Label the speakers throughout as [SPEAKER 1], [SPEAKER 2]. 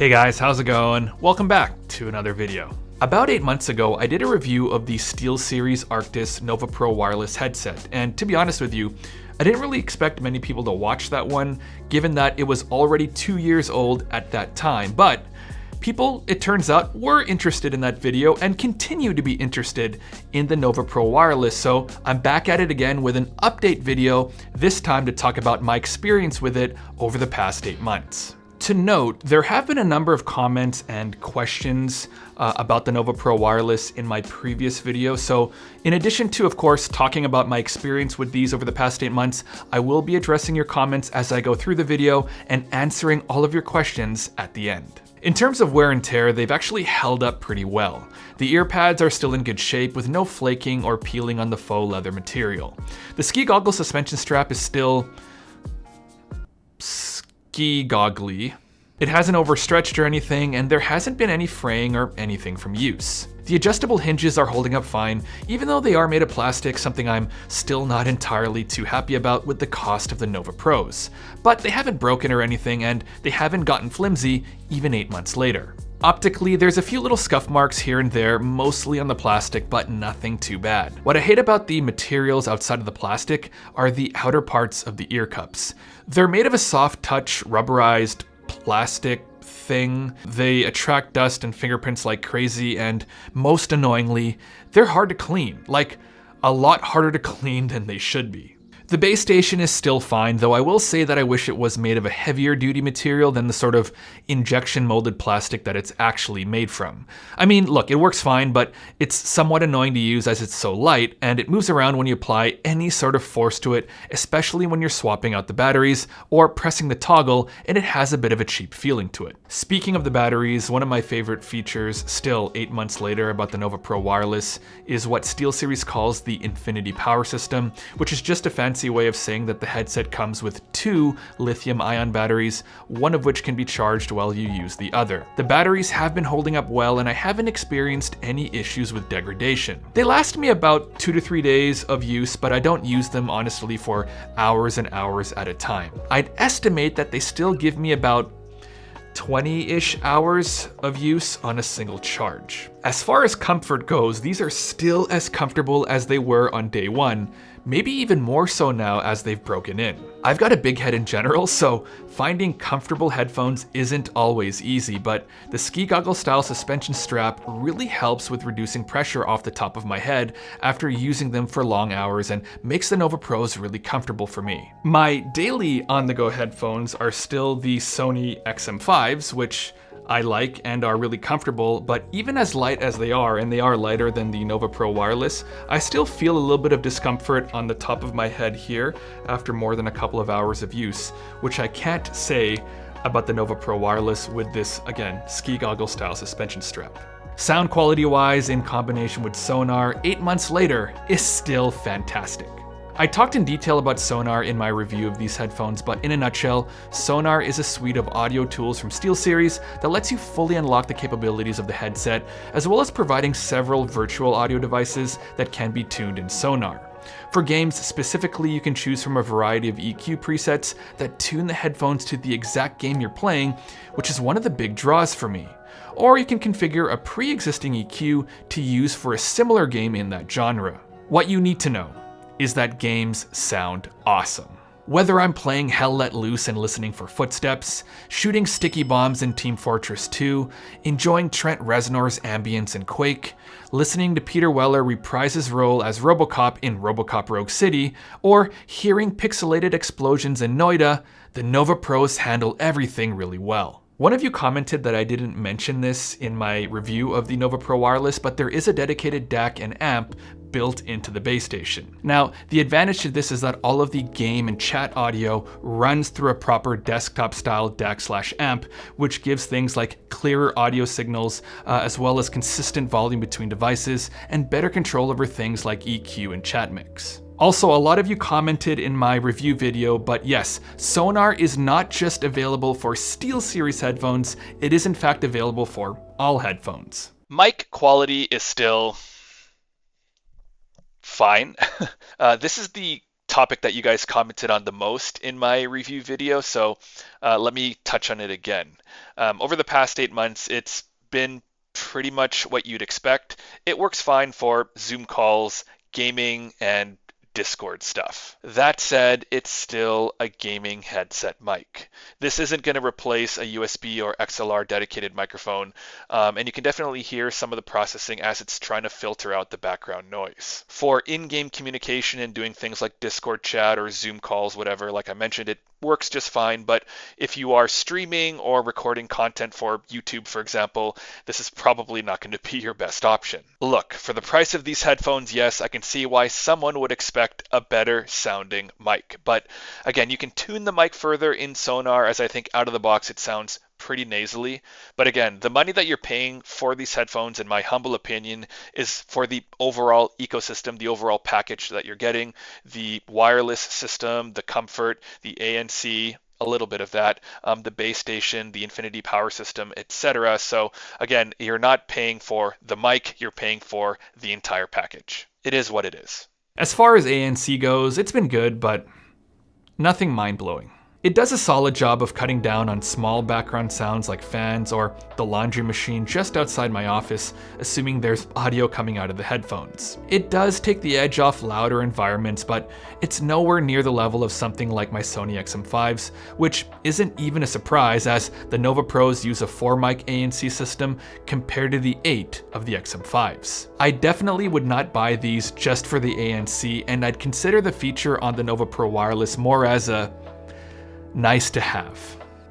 [SPEAKER 1] Hey guys, how's it going? Welcome back to another video. About 8 months ago, I did a review of the Steelseries Arctis Nova Pro wireless headset, and to be honest with you, I didn't really expect many people to watch that one, given that it was already 2 years old at that time, but people, it turns out, were interested in that video and continue to be interested in the Nova Pro wireless, so I'm back at it again with an update video, this time to talk about my experience with it over the past 8 months. To note, there have been a number of comments and questions about the Nova Pro wireless in my previous video, so in addition to, of course, talking about my experience with these over the past 8 months, I will be addressing your comments as I go through the video and answering all of your questions at the end. In terms of wear and tear, they've actually held up pretty well. The ear pads are still in good shape with no flaking or peeling on the faux leather material. The ski goggle suspension strap is still ski goggly. It hasn't overstretched or anything, and there hasn't been any fraying or anything from use. The adjustable hinges are holding up fine, even though they are made of plastic, something I'm still not entirely too happy about with the cost of the Nova Pros. But they haven't broken or anything, and they haven't gotten flimsy even 8 months later. Optically, there's a few little scuff marks here and there, mostly on the plastic, but nothing too bad. What I hate about the materials outside of the plastic are the outer parts of the ear cups. They're made of a soft touch, rubberized plastic thing. They attract dust and fingerprints like crazy, and most annoyingly, they're hard to clean, like a lot harder to clean than they should be. The base station is still fine, though I will say that I wish it was made of a heavier duty material than the sort of injection molded plastic that it's actually made from. I mean, look, it works fine, but it's somewhat annoying to use as it's so light, and it moves around when you apply any sort of force to it, especially when you're swapping out the batteries or pressing the toggle, and it has a bit of a cheap feeling to it. Speaking of the batteries, one of my favorite features, still 8 months later, about the Nova Pro wireless is what Steelseries calls the Infinity Power System, which is just a fancy way of saying that the headset comes with 2 lithium-ion batteries, one of which can be charged while you use the other. The batteries have been holding up well, and I haven't experienced any issues with degradation. They last me about 2 to 3 days of use, but I don't use them honestly for hours and hours at a time. I'd estimate that they still give me about 20-ish hours of use on a single charge. As far as comfort goes, these are still as comfortable as they were on day one, maybe even more so now as they've broken in. I've got a big head in general, so finding comfortable headphones isn't always easy, but the ski goggle style suspension strap really helps with reducing pressure off the top of my head after using them for long hours and makes the Nova Pros really comfortable for me. My daily on-the-go headphones are still the Sony XM5s, which I like and are really comfortable, but even as light as they are, and they are lighter than the Nova Pro wireless, I still feel a little bit of discomfort on the top of my head here after more than a couple of hours of use, which I can't say about the Nova Pro wireless with this, again, ski goggle style suspension strap. Sound quality wise, in combination with Sonar, 8 months later, is still fantastic. I talked in detail about Sonar in my review of these headphones, but in a nutshell, Sonar is a suite of audio tools from SteelSeries that lets you fully unlock the capabilities of the headset, as well as providing several virtual audio devices that can be tuned in Sonar. For games specifically, you can choose from a variety of EQ presets that tune the headphones to the exact game you're playing, which is one of the big draws for me. Or you can configure a pre-existing EQ to use for a similar game in that genre. What you need to know is that games sound awesome. Whether I'm playing Hell Let Loose and listening for footsteps, shooting sticky bombs in Team Fortress 2, enjoying Trent Reznor's ambience in Quake, listening to Peter Weller reprise his role as RoboCop in RoboCop Rogue City, or hearing pixelated explosions in Noida, the Nova Pros handle everything really well. One of you commented that I didn't mention this in my review of the Nova Pro wireless, but there is a dedicated DAC and amp built into the base station. Now, the advantage to this is that all of the game and chat audio runs through a proper desktop-style DAC/amp, which gives things like clearer audio signals, as well as consistent volume between devices, and better control over things like EQ and chat mix. Also, a lot of you commented in my review video, but yes, Sonar is not just available for SteelSeries headphones, it is in fact available for all headphones. Mic quality is still fine. This is the topic that you guys commented on the most in my review video, so let me touch on it again. Over the past 8 months, it's been pretty much what you'd expect. It works fine for Zoom calls, gaming, and Discord stuff. That said, it's still a gaming headset mic. This isn't going to replace a USB or XLR dedicated microphone, and you can definitely hear some of the processing as it's trying to filter out the background noise. For in-game communication and doing things like Discord chat or Zoom calls, whatever, like I mentioned, it works just fine, but if you are streaming or recording content for YouTube, for example, this is probably not going to be your best option. Look, for the price of these headphones, yes, I can see why someone would expect a better sounding mic, but again, you can tune the mic further in Sonar, as I think out of the box it sounds pretty nasally. But again, the money that you're paying for these headphones, in my humble opinion, is for the overall ecosystem, the overall package that you're getting, the wireless system, the comfort, the ANC, a little bit of that, the base station, the Infinity power system, etc. So again, you're not paying for the mic, you're paying for the entire package. It is what it is. As far as ANC goes, it's been good, but nothing mind-blowing. It does a solid job of cutting down on small background sounds like fans or the laundry machine just outside my office, assuming there's audio coming out of the headphones. It does take the edge off louder environments, but it's nowhere near the level of something like my Sony XM5s, which isn't even a surprise as the Nova Pros use a 4-mic ANC system compared to the 8 of the XM5s. I definitely would not buy these just for the ANC, and I'd consider the feature on the Nova Pro Wireless more as a nice to have.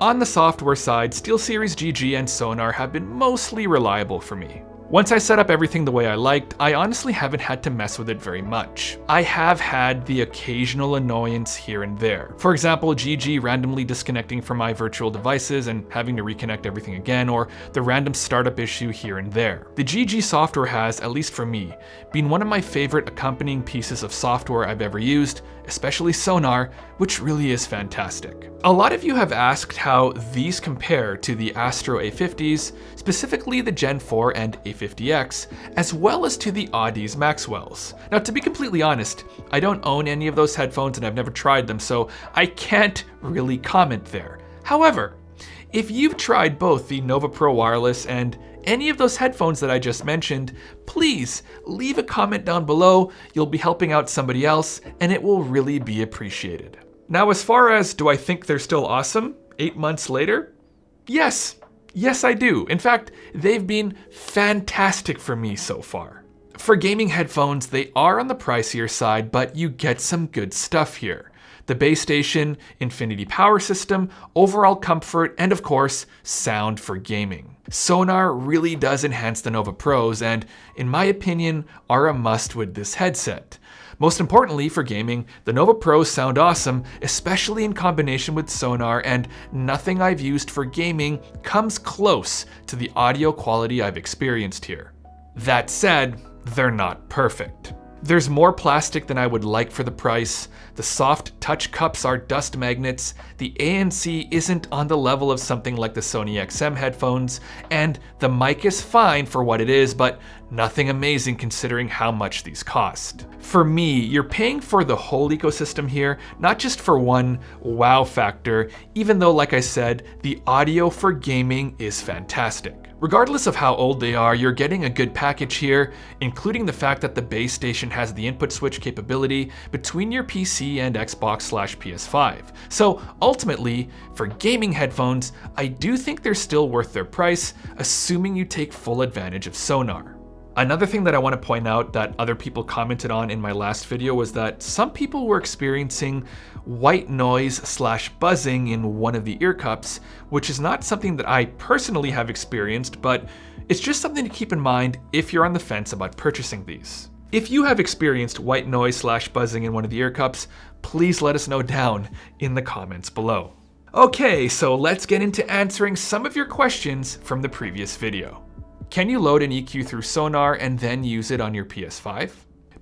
[SPEAKER 1] On the software side, Steelseries GG and Sonar have been mostly reliable for me. Once I set up everything the way I liked, I honestly haven't had to mess with it very much. I have had the occasional annoyance here and there. For example, GG randomly disconnecting from my virtual devices and having to reconnect everything again, or the random startup issue here and there. The GG software has, at least for me, been one of my favorite accompanying pieces of software I've ever used, especially Sonar, which really is fantastic. A lot of you have asked how these compare to the Astro A50s, specifically the Gen 4 and A50X, as well as to the Audeze Maxwells. Now, to be completely honest, I don't own any of those headphones and I've never tried them, so I can't really comment there. However, if you've tried both the Nova Pro Wireless and any of those headphones that I just mentioned, please leave a comment down below. You'll be helping out somebody else, and it will really be appreciated. Now, as far as do I think they're still awesome 8 months later? Yes, I do. In fact, they've been fantastic for me so far. For gaming headphones, they are on the pricier side, but you get some good stuff here. The base station, Infinity power system, overall comfort, and of course, sound for gaming. Sonar really does enhance the Nova Pros and, in my opinion, are a must with this headset. Most importantly for gaming, the Nova Pros sound awesome, especially in combination with Sonar, and nothing I've used for gaming comes close to the audio quality I've experienced here. That said, they're not perfect. There's more plastic than I would like for the price, the soft touch cups are dust magnets, the ANC isn't on the level of something like the Sony XM headphones, and the mic is fine for what it is, but nothing amazing considering how much these cost. For me, you're paying for the whole ecosystem here, not just for one wow factor, even though, like I said, the audio for gaming is fantastic. Regardless of how old they are, you're getting a good package here, including the fact that the base station has the input switch capability between your PC and Xbox/PS5. So ultimately, for gaming headphones, I do think they're still worth their price, assuming you take full advantage of Sonar. Another thing that I want to point out that other people commented on in my last video was that some people were experiencing white noise/buzzing in one of the ear cups, which is not something that I personally have experienced, but it's just something to keep in mind if you're on the fence about purchasing these. If you have experienced white noise/buzzing in one of the ear cups, please let us know down in the comments below. Okay, so let's get into answering some of your questions from the previous video. Can you load an EQ through Sonar and then use it on your PS5?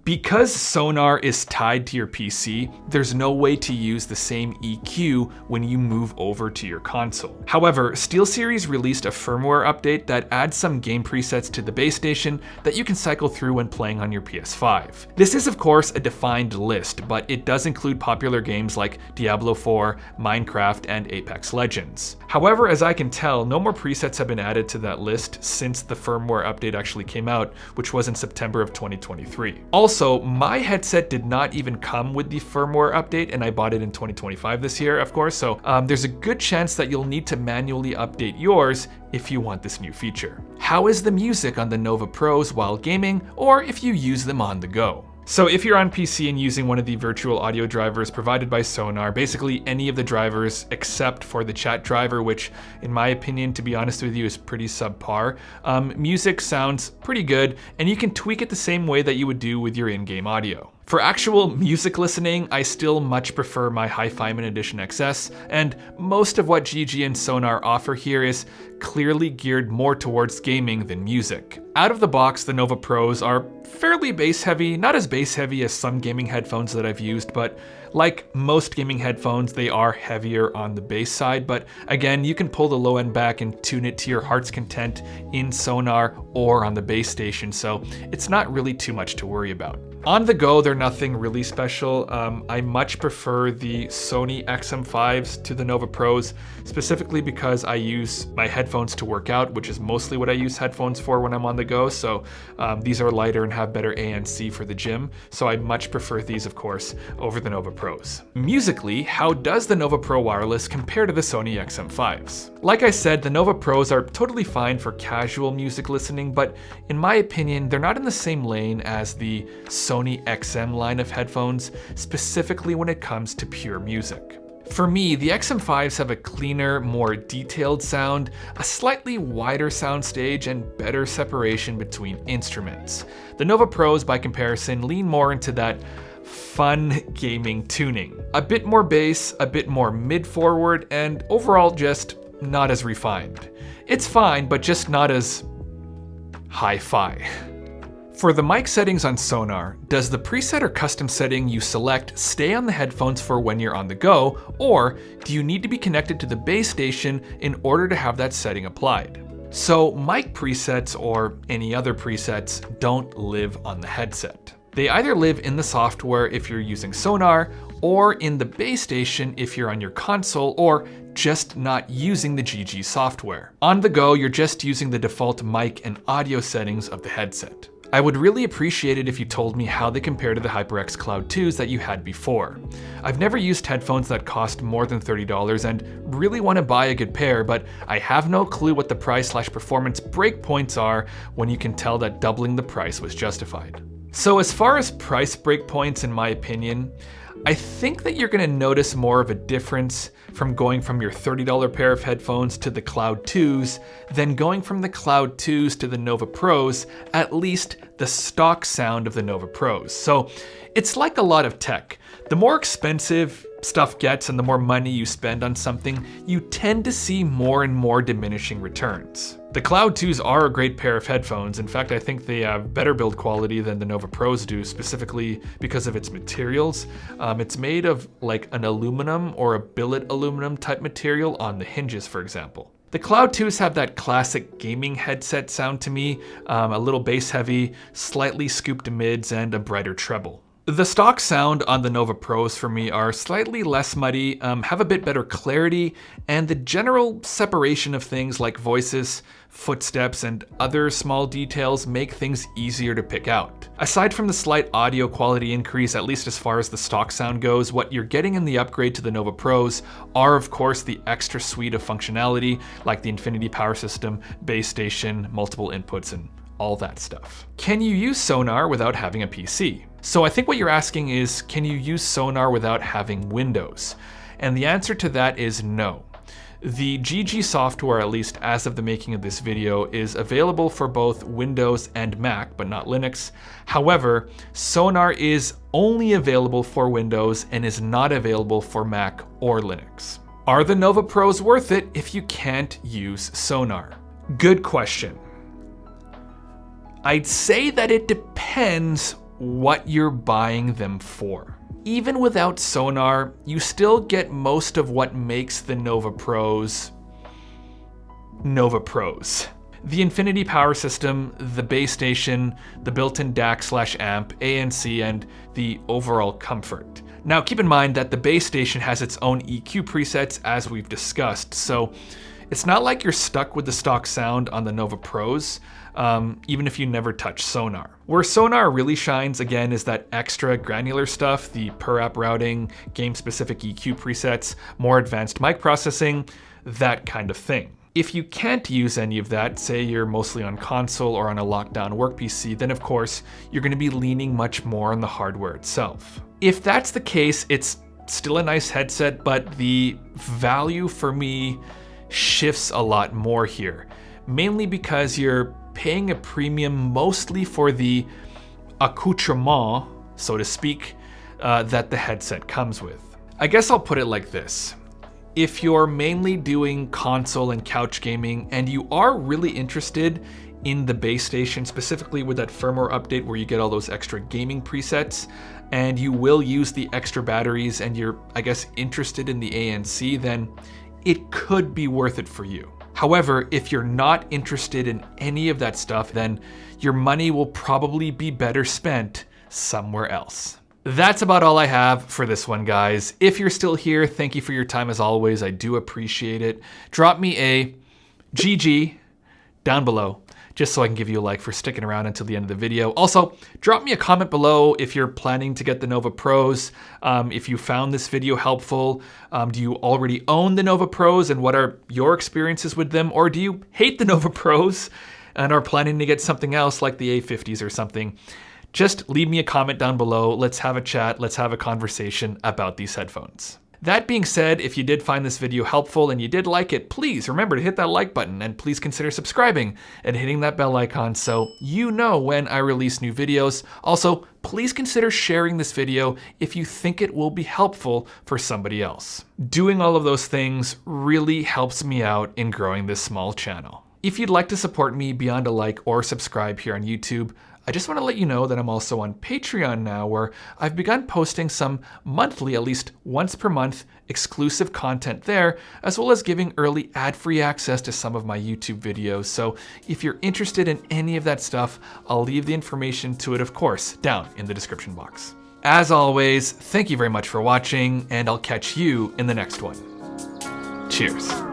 [SPEAKER 1] Because Sonar is tied to your PC, there's no way to use the same EQ when you move over to your console. However, Steelseries released a firmware update that adds some game presets to the base station that you can cycle through when playing on your PS5. This is of course a defined list, but it does include popular games like Diablo 4, Minecraft, and Apex Legends. However, as I can tell, no more presets have been added to that list since the firmware update actually came out, which was in September of 2023. Also, my headset did not even come with the firmware update, and I bought it in 2025 this year, of course, so there's a good chance that you'll need to manually update yours if you want this new feature. How is the music on the Nova Pros while gaming, or if you use them on the go? So if you're on PC and using one of the virtual audio drivers provided by Sonar, basically any of the drivers except for the chat driver, which in my opinion, to be honest with you, is pretty subpar, music sounds pretty good, and you can tweak it the same way that you would do with your in-game audio. For actual music listening, I still much prefer my Hi-Fiman Edition XS, and most of what GG and Sonar offer here is clearly geared more towards gaming than music. Out of the box, the Nova Pros are fairly bass heavy, not as bass heavy as some gaming headphones that I've used, but like most gaming headphones, they are heavier on the bass side, but again, you can pull the low end back and tune it to your heart's content in Sonar or on the base station, so it's not really too much to worry about. On the go, they're nothing really special. I much prefer the Sony XM5s to the Nova Pros, specifically because I use my headphones to work out, which is mostly what I use headphones for when I'm on the go, so these are lighter and have better ANC for the gym, so I much prefer these, of course, over the Nova Pros. Musically, how does the Nova Pro Wireless compare to the Sony XM5s? Like I said, the Nova Pros are totally fine for casual music listening, but in my opinion, they're not in the same lane as the Sony XM line of headphones, specifically when it comes to pure music. For me, the XM5s have a cleaner, more detailed sound, a slightly wider soundstage, and better separation between instruments. The Nova Pros, by comparison, lean more into that fun gaming tuning. A bit more bass, a bit more mid-forward, and overall just not as refined. It's fine, but just not as hi-fi. For the mic settings on Sonar, does the preset or custom setting you select stay on the headphones for when you're on the go, or do you need to be connected to the base station in order to have that setting applied? So mic presets or any other presets don't live on the headset. They either live in the software if you're using Sonar, or in the base station if you're on your console, or just not using the GG software. On the go, you're just using the default mic and audio settings of the headset. I would really appreciate it if you told me how they compare to the HyperX Cloud 2s that you had before. I've never used headphones that cost more than $30 and really want to buy a good pair, but I have no clue what the price/performance breakpoints are when you can tell that doubling the price was justified. So as far as price breakpoints, in my opinion, I think that you're going to notice more of a difference from going from your $30 pair of headphones to the Cloud 2s than going from the Cloud 2s to the Nova Pros, at least the stock sound of the Nova Pros. So it's like a lot of tech. The more expensive stuff gets and the more money you spend on something, you tend to see more and more diminishing returns. The Cloud 2s are a great pair of headphones. In fact, I think they have better build quality than the Nova Pros do, specifically because of its materials. It's made of like an aluminum or a billet aluminum type material on the hinges, for example. The Cloud 2s have that classic gaming headset sound to me, a little bass heavy, slightly scooped mids, and a brighter treble. The stock sound on the Nova Pros for me are slightly less muddy, have a bit better clarity, and the general separation of things like voices, footsteps, and other small details make things easier to pick out. Aside from the slight audio quality increase, at least as far as the stock sound goes, what you're getting in the upgrade to the Nova Pros are of course the extra suite of functionality like the Infinity Power System, base station, multiple inputs, and all that stuff. Can you use Sonar without having a PC? So I think what you're asking is, can you use Sonar without having Windows? And the answer to that is no. The GG software, at least as of the making of this video, is available for both Windows and Mac, but not Linux. However, Sonar is only available for Windows and is not available for Mac or Linux. Are the Nova Pros worth it if you can't use Sonar? Good question. I'd say that it depends what you're buying them for. Even without sonar, you still get most of what makes the Nova Pros Nova Pros. The Infinity power system, the base station, the built-in DAC/amp, ANC, and the overall comfort. Now keep in mind that the base station has its own EQ presets as we've discussed, so it's not like you're stuck with the stock sound on the Nova Pros, even if you never touch sonar. Where sonar really shines again is that extra granular stuff, the per app routing, game-specific EQ presets, more advanced mic processing, that kind of thing. If you can't use any of that, say you're mostly on console or on a lockdown work PC, then of course, you're gonna be leaning much more on the hardware itself. If that's the case, it's still a nice headset, but the value for me shifts a lot more here, mainly because you're paying a premium mostly for the accoutrement, so to speak, that the headset comes with. I guess I'll put it like this. If you're mainly doing console and couch gaming and you are really interested in the base station, specifically with that firmware update where you get all those extra gaming presets, and you will use the extra batteries and you're, I guess, interested in the ANC, then it could be worth it for you. However, if you're not interested in any of that stuff, then your money will probably be better spent somewhere else. That's about all I have for this one, guys. If you're still here, thank you for your time as always. I do appreciate it. Drop me a GG down below, just so I can give you a like for sticking around until the end of the video. Also, drop me a comment below if you're planning to get the Nova Pros. If you found this video helpful, do you already own the Nova Pros and what are your experiences with them? Or do you hate the Nova Pros and are planning to get something else like the A50s or something? Just leave me a comment down below. Let's have a chat. Let's have a conversation about these headphones. That being said, if you did find this video helpful and you did like it, please remember to hit that like button and please consider subscribing and hitting that bell icon so you know when I release new videos. Also, please consider sharing this video if you think it will be helpful for somebody else. Doing all of those things really helps me out in growing this small channel. If you'd like to support me beyond a like or subscribe here on YouTube, I just want to let you know that I'm also on Patreon now, where I've begun posting some monthly, at least once per month, exclusive content there, as well as giving early ad-free access to some of my YouTube videos. So if you're interested in any of that stuff, I'll leave the information to it, of course, down in the description box. As always, thank you very much for watching, and I'll catch you in the next one. Cheers.